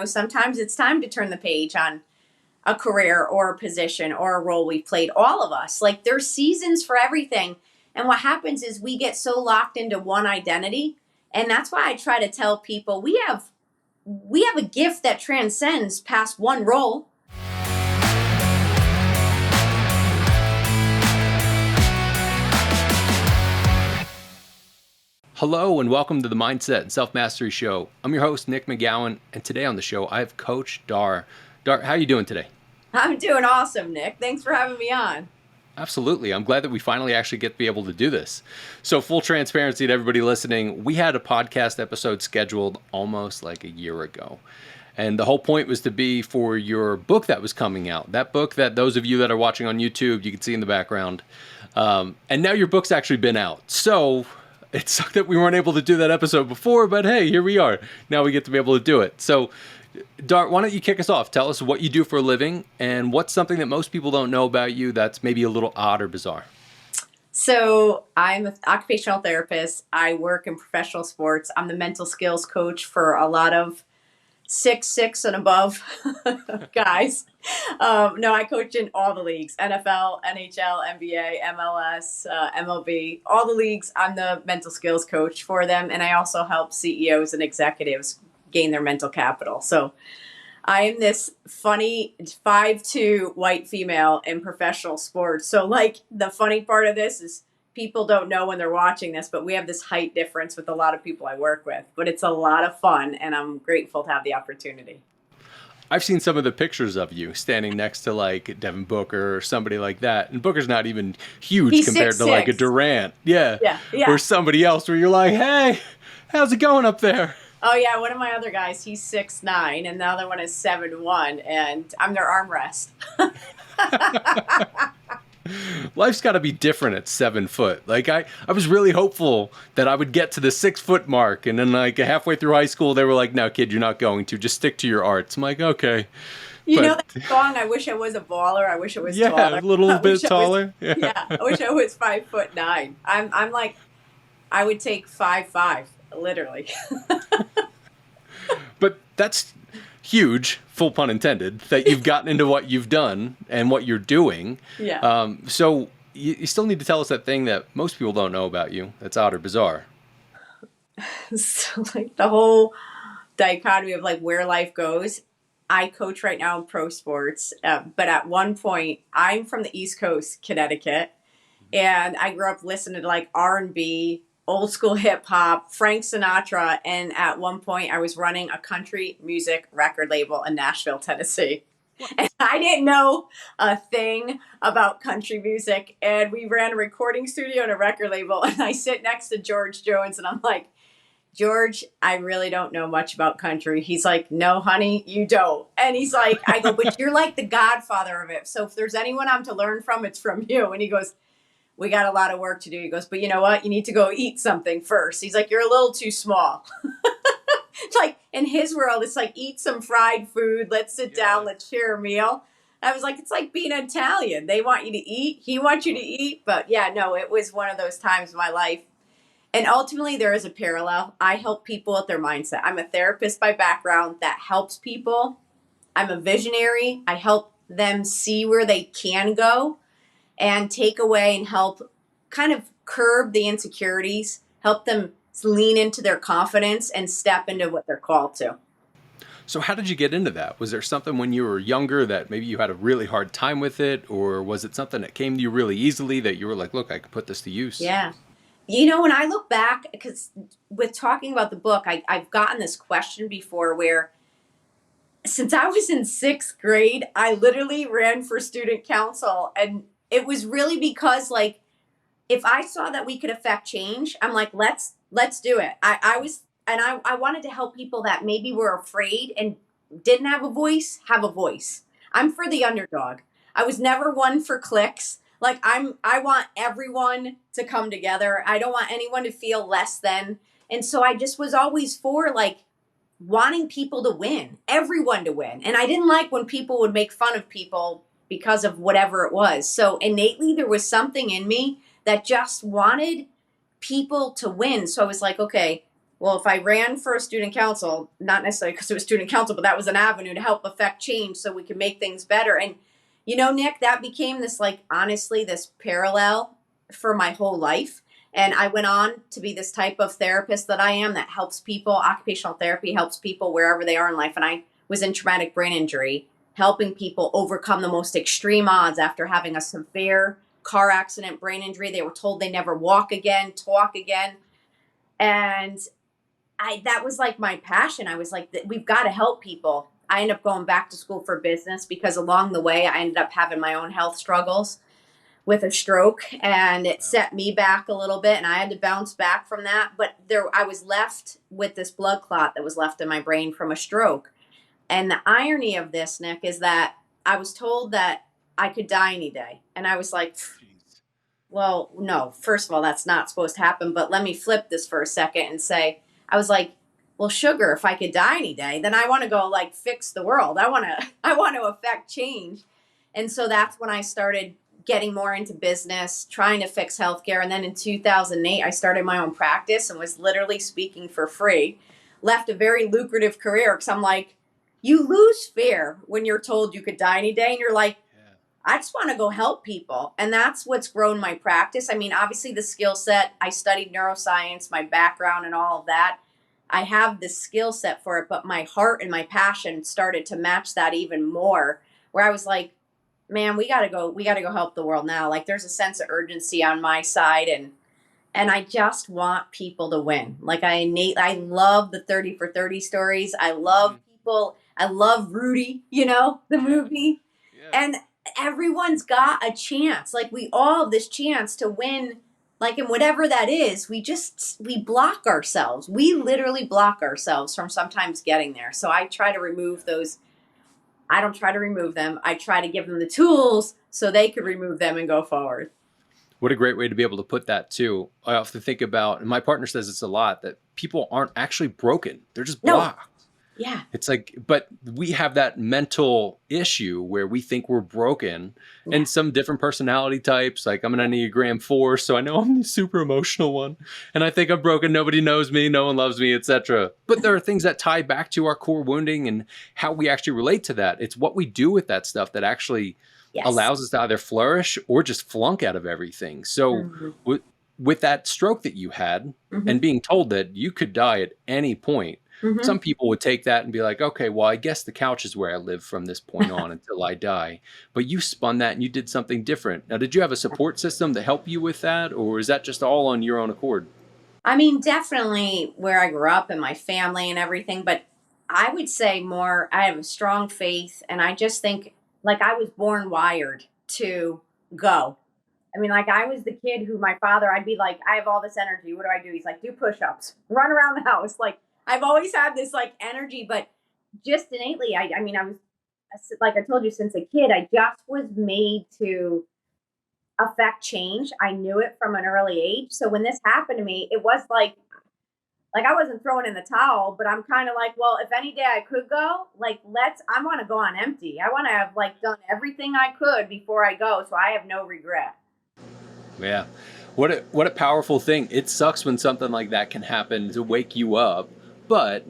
Sometimes it's time to turn the page on a career or a position or a role we've played. All of us, like, there's seasons for everything. And what happens is we get so locked into one identity. And that's why I try to tell people we have a gift that transcends past one role. Hello and welcome to the Mindset and Self-Mastery Show. I'm your host, Nick McGowan, and today on the show, I have Coach Dar. Dar, how are you doing today? I'm doing awesome, Nick. Thanks for having me on. Absolutely. I'm glad that we finally actually get to be able to do this. So full transparency to everybody listening, we had a podcast episode scheduled almost like a year ago. And the whole point was to be for your book that was coming out. That book that those of you that are watching on YouTube, you can see in the background. And now your book's actually been out. So it sucked that we weren't able to do that episode before, but hey, here we are. Now we get to be able to do it. So, Dart, why don't you kick us off? Tell us what you do for a living and what's something that most people don't know about you that's maybe a little odd or bizarre. So I'm an occupational therapist. I work in professional sports. I'm the mental skills coach for a lot of 6'6" and above guys. No, I coach in all the leagues: NFL, NHL, NBA, MLS, MLB, all the leagues. I'm the mental skills coach for them. And I also help CEOs and executives gain their mental capital. So I am this funny 5'2" white female in professional sports. So, like, the funny part of this is people don't know when they're watching this, but we have this height difference with a lot of people I work with. But it's a lot of fun, and I'm grateful to have the opportunity. I've seen some of the pictures of you standing next to like Devin Booker or somebody like that. And Booker's not even huge He's compared 6'6". to like a Durant. Yeah. Yeah. Or somebody else where you're like, hey, how's it going up there? Oh, yeah. One of my other guys, he's 6'9", and the other one is 7'1", and I'm their armrest. Life's got to be different at 7 foot. Like I was really hopeful that I would get to the 6 foot mark. And then like halfway through high school, they were like, no, kid, you're not going to. Just stick to your arts. I'm like, okay. You know that song, I wish I was a baller. I wish I was taller. Yeah, a little bit taller. Yeah, I wish I was 5'9". I'm like, I would take 5'5", literally. But that's huge, full pun intended, that you've gotten into what you've done and what you're doing. Yeah. So you still need to tell us that thing that most people don't know about you that's odd or bizarre. So, like, the whole dichotomy of like where life goes. I coach right now in pro sports, but at one point, I'm from the East Coast, Connecticut, and I grew up listening to like R&B, old school hip hop, Frank Sinatra, and at one point I was running a country music record label in Nashville, Tennessee. And I didn't know a thing about country music, and we ran a recording studio and a record label, and I sit next to George Jones, and I'm like, George, I really don't know much about country. He's like, no, honey, you don't. And he's like, I go, but you're like the godfather of it. So if there's anyone I'm to learn from, it's from you. And he goes, we got a lot of work to do. He goes, but you know what? You need to go eat something first. He's like, you're a little too small. It's like, in his world, it's like, eat some fried food. Let's sit down. Let's share a meal. I was like, it's like being Italian. They want you to eat. He wants you to eat. But yeah, no, it was one of those times in my life. And ultimately, there is a parallel. I help people with their mindset. I'm a therapist by background that helps people. I'm a visionary. I help them see where they can go and take away and help kind of curb the insecurities, help them lean into their confidence and step into what they're called to. So how did you get into that? Was there something when you were younger that maybe you had a really hard time with it? Or was it something that came to you really easily that you were like, look, I could put this to use? Yeah. You know, when I look back, because with talking about the book, I've gotten this question before where since I was in 6th grade, I literally ran for student council. And it was really because, like, if I saw that we could affect change, I'm like, let's do it. I wanted to help people that maybe were afraid and didn't have a voice, have a voice. I'm for the underdog. I was never one for clicks. Like, I want everyone to come together. I don't want anyone to feel less than. And so I just was always for, like, wanting people to win, everyone to win. And I didn't like when people would make fun of people because of whatever it was. So innately, there was something in me that just wanted people to win. So I was like, okay, Well, if I ran for a student council, not necessarily because it was student council, but that was an avenue to help affect change so we could make things better. And, Nick, that became this, like, honestly, this parallel for my whole life. And I went on to be this type of therapist that I am that helps people. Occupational therapy helps people wherever they are in life. And I was in traumatic brain injury, helping people overcome the most extreme odds after having a severe car accident, brain injury. They were told they never walk again, talk again. And that was like my passion. I was like, we've got to help people. I ended up going back to school for business because along the way, I ended up having my own health struggles with a stroke, and it set me back a little bit, and I had to bounce back from that. But I was left with this blood clot that was left in my brain from a stroke. And the irony of this, Nick, is that I was told that I could die any day. And I was like, well, no, first of all, that's not supposed to happen. But let me flip this for a second and say, I was like, well, sugar, if I could die any day, then I want to go like fix the world. I want to affect change. And so that's when I started getting more into business, trying to fix healthcare. And then in 2008, I started my own practice and was literally speaking for free. Left a very lucrative career because I'm like, you lose fear when you're told you could die any day. And you're like, I just want to go help people. And that's what's grown my practice. I mean, obviously the skill set, I studied neuroscience, my background and all of that. I have this skill set for it, but my heart and my passion started to match that even more, where I was like, man, we gotta go help the world now. Like there's a sense of urgency on my side, and I just want people to win. Like I love the 30 for 30 stories. I love people. I love Rudy, the movie. Yeah. And everyone's got a chance. Like we all have this chance to win, like in whatever that is. We block ourselves. We literally block ourselves from sometimes getting there. So I try to remove those. I don't try to remove them. I try to give them the tools so they could remove them and go forward. What a great way to be able to put that too. I often think about, and my partner says this a lot, that people aren't actually broken. They're just blocked. No. Yeah. It's like, but we have that mental issue where we think we're broken, and some different personality types. Like I'm an Enneagram 4, so I know I'm the super emotional one, and I think I'm broken. Nobody knows me, no one loves me, etc. But there are things that tie back to our core wounding and how we actually relate to that. It's what we do with that stuff that actually allows us to either flourish or just flunk out of everything. So with that stroke that you had and being told that you could die at any point, some people would take that and be like, okay, well, I guess the couch is where I live from this point on until I die. But you spun that and you did something different. Now, did you have a support system to help you with that? Or is that just all on your own accord? I mean, definitely where I grew up and my family and everything. But I would say more, I have a strong faith. And I just think like I was born wired to go. I mean, like I was the kid who my father, I'd be like, I have all this energy. What do? He's like, do push-ups, run around the house. Like, I've always had this like energy, but just innately, I mean, I was, like I told you, since a kid, I just was made to affect change. I knew it from an early age. So when this happened to me, it was like I wasn't throwing in the towel, but I'm kind of like, well, if any day I could go, like, I want to go on empty. I want to have like done everything I could before I go. So I have no regret. Yeah. What a powerful thing. It sucks when something like that can happen to wake you up, but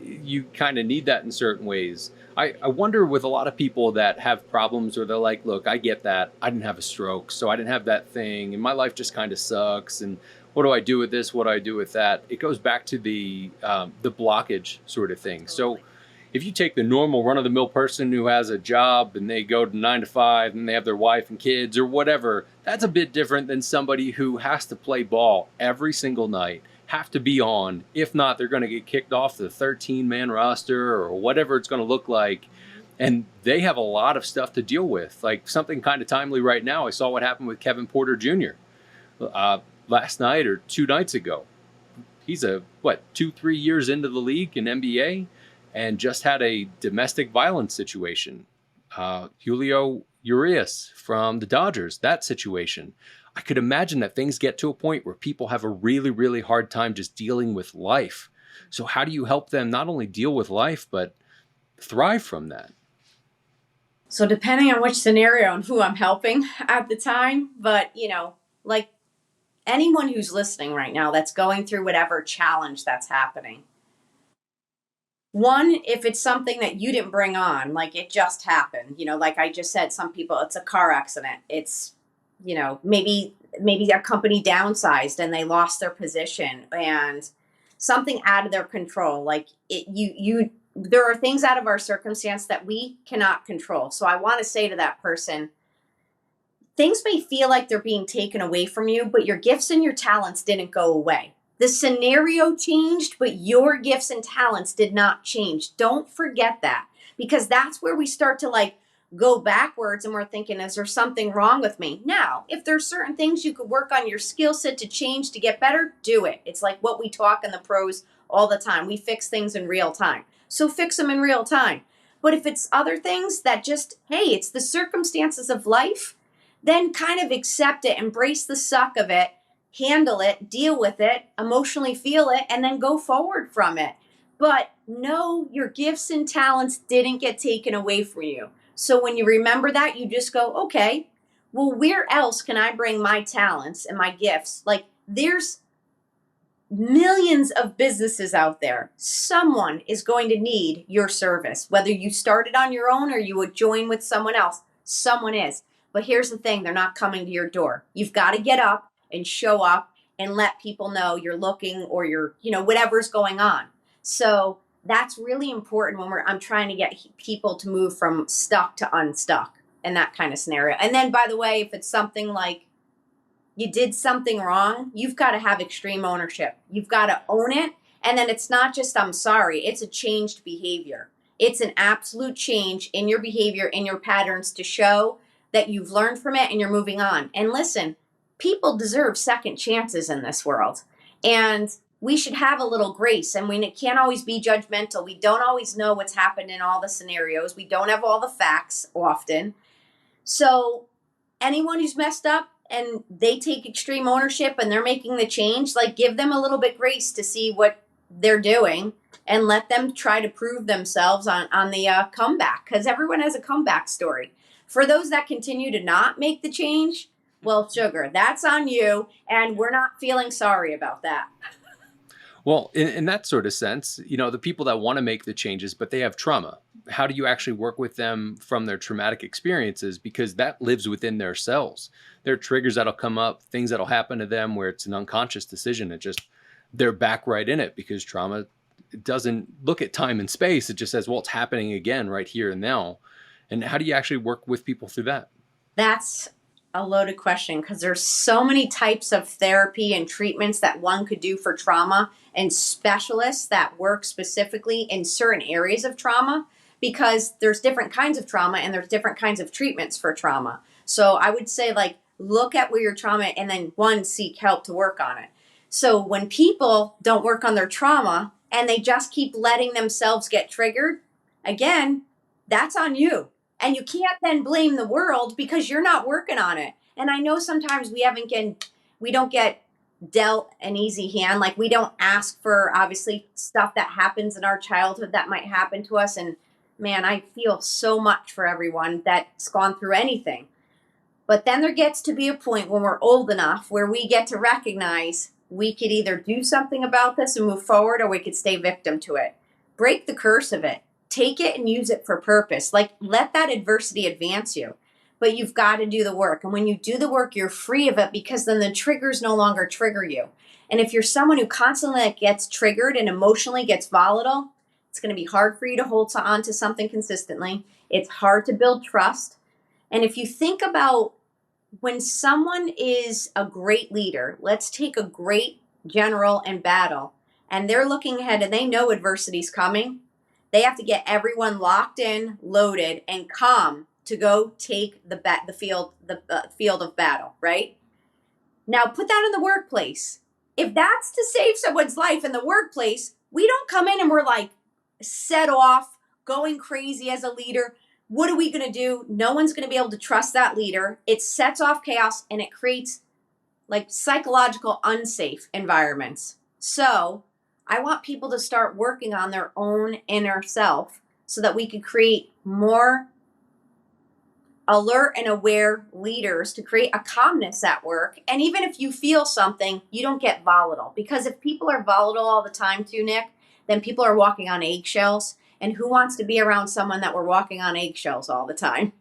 you kind of need that in certain ways. I wonder with a lot of people that have problems where they're like, look, I get that. I didn't have a stroke, so I didn't have that thing, and my life just kind of sucks. And what do I do with this? What do I do with that? It goes back to the blockage sort of thing. So if you take the normal run-of-the-mill person who has a job and they go to 9 to 5 and they have their wife and kids or whatever, that's a bit different than somebody who has to play ball every single night, have to be on. If not, they're going to get kicked off the 13-man roster or whatever it's going to look like. And they have a lot of stuff to deal with. Like something kind of timely right now, I saw what happened with Kevin Porter Jr. Last night or 2 nights ago. He's 2-3 years into the league in NBA and just had a domestic violence situation. Julio Urias from the Dodgers, that situation. I could imagine that things get to a point where people have a really, really hard time just dealing with life. So how do you help them not only deal with life, but thrive from that? So depending on which scenario and who I'm helping at the time, but like anyone who's listening right now that's going through whatever challenge that's happening. One, if it's something that you didn't bring on, like it just happened, like I just said, some people, it's a car accident. It's, maybe a company downsized and they lost their position and something out of their control. Like there are things out of our circumstance that we cannot control. So I want to say to that person, things may feel like they're being taken away from you, but your gifts and your talents didn't go away. The scenario changed, but your gifts and talents did not change. Don't forget that, because that's where we start to go backwards and we're thinking, is there something wrong with me? Now, if there's certain things you could work on your skill set to change to get better, do it. It's like what we talk in the pros all the time. We fix things in real time. So fix them in real time. But if it's other things that just, hey, it's the circumstances of life, then kind of accept it, embrace the suck of it, handle it, deal with it, emotionally feel it, and then go forward from it. But no, your gifts and talents didn't get taken away from you. So when you remember that, you just go, okay, well, where else can I bring my talents and my gifts? Like, there's millions of businesses out there. Someone is going to need your service, whether you started on your own or you would join with someone else. Someone is. But here's the thing, they're not coming to your door. You've got to get up and show up and let people know you're looking, or you're, whatever's going on. So that's really important when I'm trying to get people to move from stuck to unstuck and that kind of scenario. And then, by the way, if it's something like you did something wrong, you've got to have extreme ownership. You've got to own it. And then it's not just, I'm sorry, it's a changed behavior. It's an absolute change in your behavior, in your patterns, to show that you've learned from it and you're moving on. And listen, people deserve second chances in this world. And we should have a little grace, and we can't always be judgmental. We don't always know what's happened in all the scenarios. We don't have all the facts often. So anyone who's messed up and they take extreme ownership and they're making the change, give them a little bit grace to see what they're doing and let them try to prove themselves on the comeback, because everyone has a comeback story. For those that continue to not make the change, well, sugar, that's on you, and we're not feeling sorry about that. Well, in that sort of sense, the people that want to make the changes, but they have trauma, how do you actually work with them from their traumatic experiences? Because that lives within their cells. There are triggers that'll come up, things that'll happen to them where it's an unconscious decision. They're back right in it, because trauma doesn't look at time and space. It just says, well, it's happening again right here and now. And how do you actually work with people through that? That's a loaded question, because there's so many types of therapy and treatments that one could do for trauma, and specialists that work specifically in certain areas of trauma, because there's different kinds of trauma and there's different kinds of treatments for trauma. So I would say, look at where your trauma, and then seek help to work on it. So when people don't work on their trauma and they just keep letting themselves get triggered, again, that's on you. And you can't then blame the world because you're not working on it. And I know sometimes we don't get dealt an easy hand. We don't ask for, obviously, stuff that happens in our childhood that might happen to us. And man, I feel so much for everyone that's gone through anything. But then there gets to be a point when we're old enough where we get to recognize we could either do something about this and move forward, or we could stay victim to it. Break the curse of it. Take it and use it for purpose. Let that adversity advance you. But you've got to do the work. And when you do the work, you're free of it, because then the triggers no longer trigger you. And if you're someone who constantly gets triggered and emotionally gets volatile, it's going to be hard for you to hold on to something consistently. It's hard to build trust. And if you think about when someone is a great leader, let's take a great general in battle, and they're looking ahead and they know adversity's coming. They have to get everyone locked in, loaded, and calm to go take the field of battle, right? Now put that in the workplace. If that's to save someone's life in the workplace, we don't come in and we're set off, going crazy as a leader. What are we going to do? No one's going to be able to trust that leader. It sets off chaos, and it creates psychological unsafe environments. So I want people to start working on their own inner self so that we could create more alert and aware leaders to create a calmness at work. And even if you feel something, you don't get volatile. Because if people are volatile all the time too, Nick, then people are walking on eggshells. And who wants to be around someone that we're walking on eggshells all the time?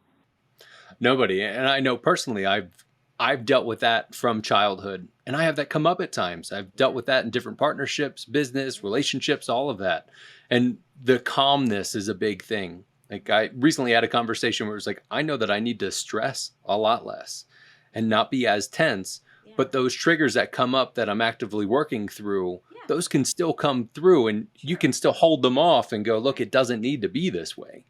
Nobody. And I know personally, I've dealt with that from childhood, and I have that come up at times. I've dealt with that in different partnerships, business, relationships, all of that. And the calmness is a big thing. Like I recently had a conversation where it was like, I know that I need to stress a lot less and not be as tense, but those triggers that come up that I'm actively working through, those can still come through, and you can still hold them off and go, look, it doesn't need to be this way.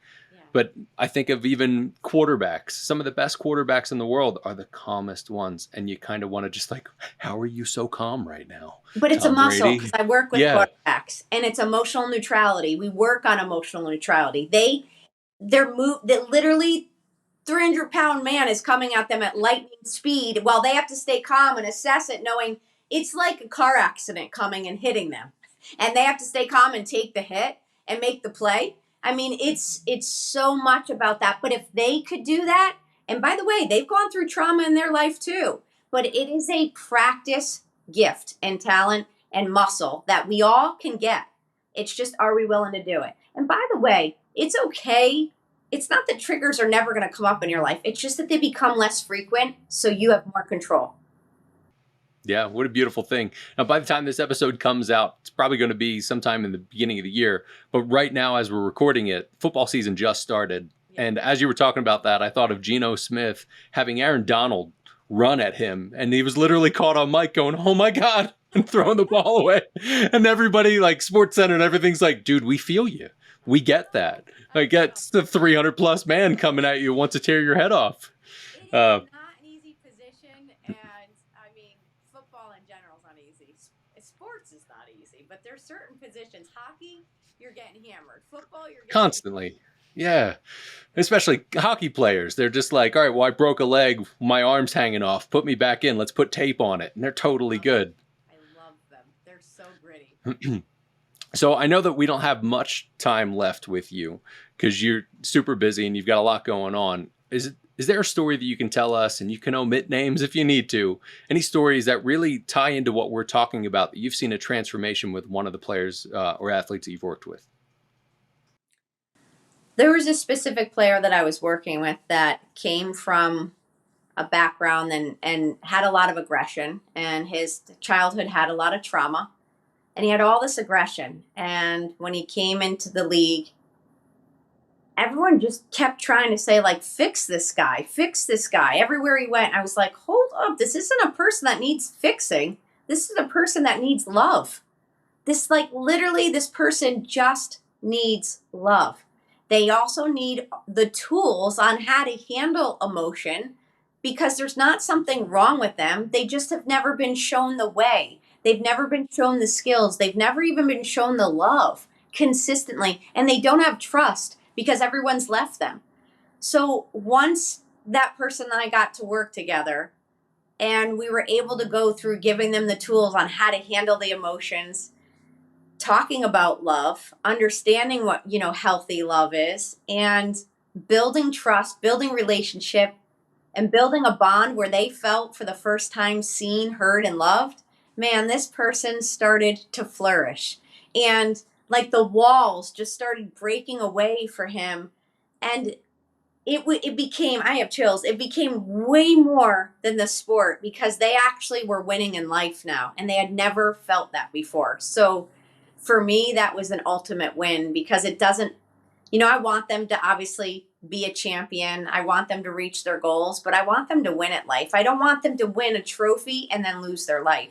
But I think of even quarterbacks. Some of the best quarterbacks in the world are the calmest ones. And you kind of want to just like, how are you so calm right now? But it's Tom a muscle, Brady? because I work with quarterbacks, and it's emotional neutrality. We work on emotional neutrality. They're that literally 300-pound man is coming at them at lightning speed while they have to stay calm and assess it, knowing it's like a car accident coming and hitting them. And they have to stay calm and take the hit and make the play. I mean, it's so much about that. But if they could do that, and by the way, they've gone through trauma in their life too, but it is a practice, gift, and talent and muscle that we all can get. It's just, are we willing to do it? And by the way, it's okay. It's not that triggers are never going to come up in your life. It's just that they become less frequent, so you have more control. Yeah, what a beautiful thing. Now, by the time this episode comes out, it's probably going to be sometime in the beginning of the year. But right now, as we're recording it, football season just started. And as you were talking about that, I thought of Geno Smith having Aaron Donald run at him. And he was literally caught on mic going, oh my God, and throwing the ball away. And everybody, like Sports Center and everything's like, dude, we feel you. We get that. Like, that's the 300 plus man coming at you wants to tear your head off. It is not an easy position. And I mean, football in general is not easy. Sports is not easy, but there's certain positions. Hockey, you're getting hammered. Football, you're getting constantly. Yeah. Especially hockey players. They're just like, all right, well, I broke a leg. My arm's hanging off. Put me back in. Let's put tape on it. And they're totally good. I love them. They're so gritty. So I know that we don't have much time left with you because you're super busy and you've got a lot going on. Is there a story that you can tell us, and you can omit names if you need to, any stories that really tie into what we're talking about, that you've seen a transformation with one of the players or athletes that you've worked with? There was a specific player that I was working with that came from a background and had a lot of aggression, and his childhood had a lot of trauma, and he had all this aggression. And when he came into the league, everyone just kept trying to say, like, fix this guy, fix this guy. Everywhere he went, I was like, hold up, this isn't a person that needs fixing. This is a person that needs love. This, like, literally, this person just needs love. They also need the tools on how to handle emotion, because there's not something wrong with them. They just have never been shown the way. They've never been shown the skills. They've never even been shown the love consistently. And they don't have trust because everyone's left them. So once that person and I got to work together, and we were able to go through giving them the tools on how to handle the emotions, talking about love, understanding what, healthy love is, and building trust, building relationship, and building a bond where they felt for the first time seen, heard, and loved, man, this person started to flourish. And like the walls just started breaking away for him. And it became, I have chills, it became way more than the sport, because they actually were winning in life now, and they had never felt that before. So for me, that was an ultimate win, because it doesn't, I want them to obviously be a champion. I want them to reach their goals, but I want them to win at life. I don't want them to win a trophy and then lose their life.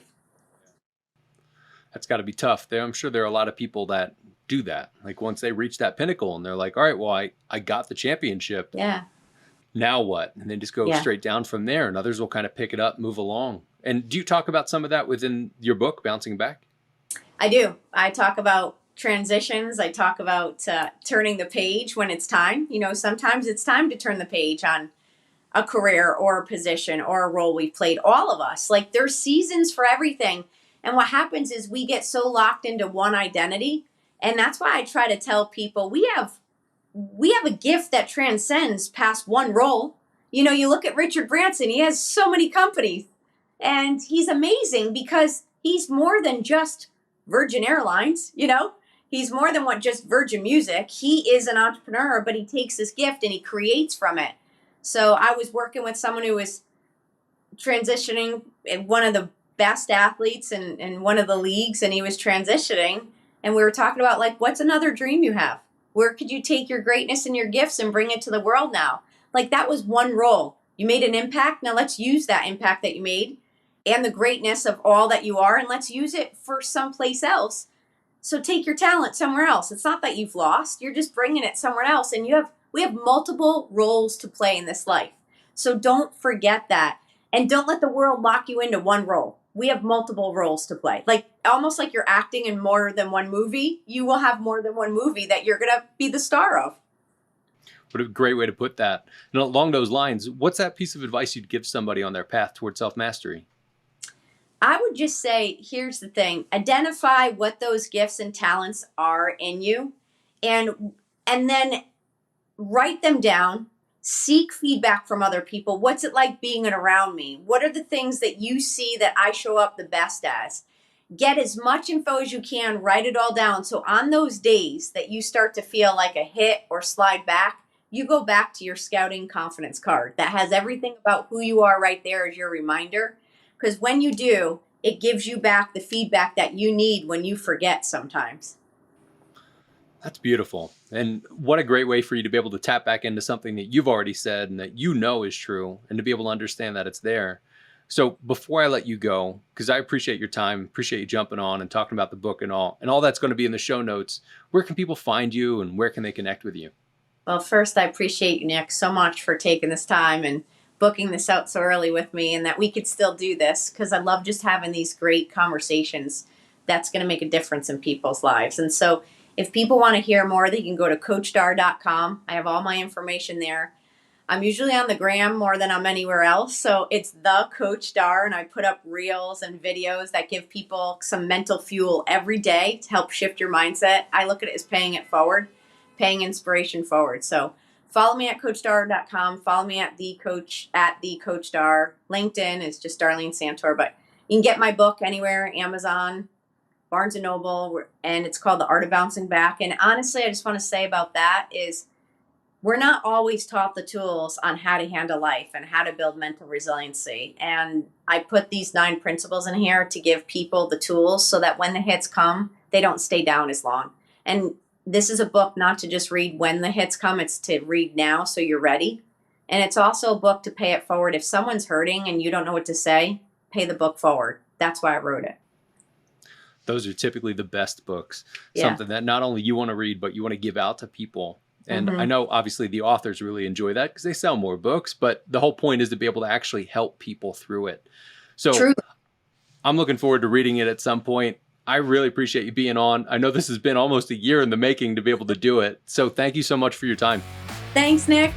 That's got to be tough. I'm sure there are a lot of people that do that. Like once they reach that pinnacle and they're like, all right, well, I got the championship. Yeah. Now what? And then just go straight down from there, and others will kind of pick it up, move along. And do you talk about some of that within your book, Bouncing Back? I do. I talk about transitions. I talk about turning the page when it's time. Sometimes it's time to turn the page on a career or a position or a role we've played. All of us, like, there's seasons for everything. And what happens is we get so locked into one identity. And that's why I try to tell people we have a gift that transcends past one role. You look at Richard Branson, he has so many companies, and he's amazing because he's more than just Virgin Airlines, He's more than what just Virgin Music. He is an entrepreneur, but he takes this gift and he creates from it. So I was working with someone who was transitioning, one of the best athletes in one of the leagues, and he was transitioning, and we were talking about, like, what's another dream you have? Where could you take your greatness and your gifts and bring it to the world now? Like, that was one role. You made an impact. Now let's use that impact that you made and the greatness of all that you are, and let's use it for someplace else. So take your talent somewhere else. It's not that you've lost. You're just bringing it somewhere else. And we have multiple roles to play in this life. So don't forget that. And don't let the world lock you into one role. We have multiple roles to play. Like, almost like you're acting in more than one movie. You will have more than one movie that you're going to be the star of. What a great way to put that. And along those lines, what's that piece of advice you'd give somebody on their path towards self-mastery? I would just say, here's the thing. Identify what those gifts and talents are in you, and then write them down. Seek feedback from other people. What's it like being around me? What are the things that you see that I show up the best as? Get as much info as you can. Write it all down. So on those days that you start to feel like a hit or slide back, you go back to your scouting confidence card that has everything about who you are right there as your reminder. Because when you do, it gives you back the feedback that you need when you forget sometimes. That's beautiful. And what a great way for you to be able to tap back into something that you've already said and that you know is true, and to be able to understand that it's there. So before I let you go, because I appreciate your time, appreciate you jumping on and talking about the book and all that's going to be in the show notes, where can people find you and where can they connect with you? Well, first, I appreciate you, Nick, so much for taking this time and booking this out so early with me, and that we could still do this, because I love just having these great conversations that's going to make a difference in people's lives. And so if people want to hear more, they can go to CoachDar.com. I have all my information there. I'm usually on the gram more than I'm anywhere else. So it's the Coach Dar, and I put up reels and videos that give people some mental fuel every day to help shift your mindset. I look at it as paying it forward, paying inspiration forward. So follow me at CoachDar.com. Follow me at the Coach Dar. LinkedIn is just Darlene Santore, but you can get my book anywhere, Amazon, Barnes & Noble, and it's called The Art of Bouncing Back. And honestly, I just want to say about that is we're not always taught the tools on how to handle life and how to build mental resiliency. And I put these 9 principles in here to give people the tools so that when the hits come, they don't stay down as long. And this is a book not to just read when the hits come, it's to read now so you're ready. And it's also a book to pay it forward. If someone's hurting and you don't know what to say, pay the book forward. That's why I wrote it. Those are typically the best books. Yeah. Something that not only you want to read, but you want to give out to people. And I know obviously the authors really enjoy that because they sell more books, but the whole point is to be able to actually help people through it. So True. I'm looking forward to reading it at some point. I really appreciate you being on. I know this has been almost a year in the making to be able to do it. So thank you so much for your time. Thanks, Nick.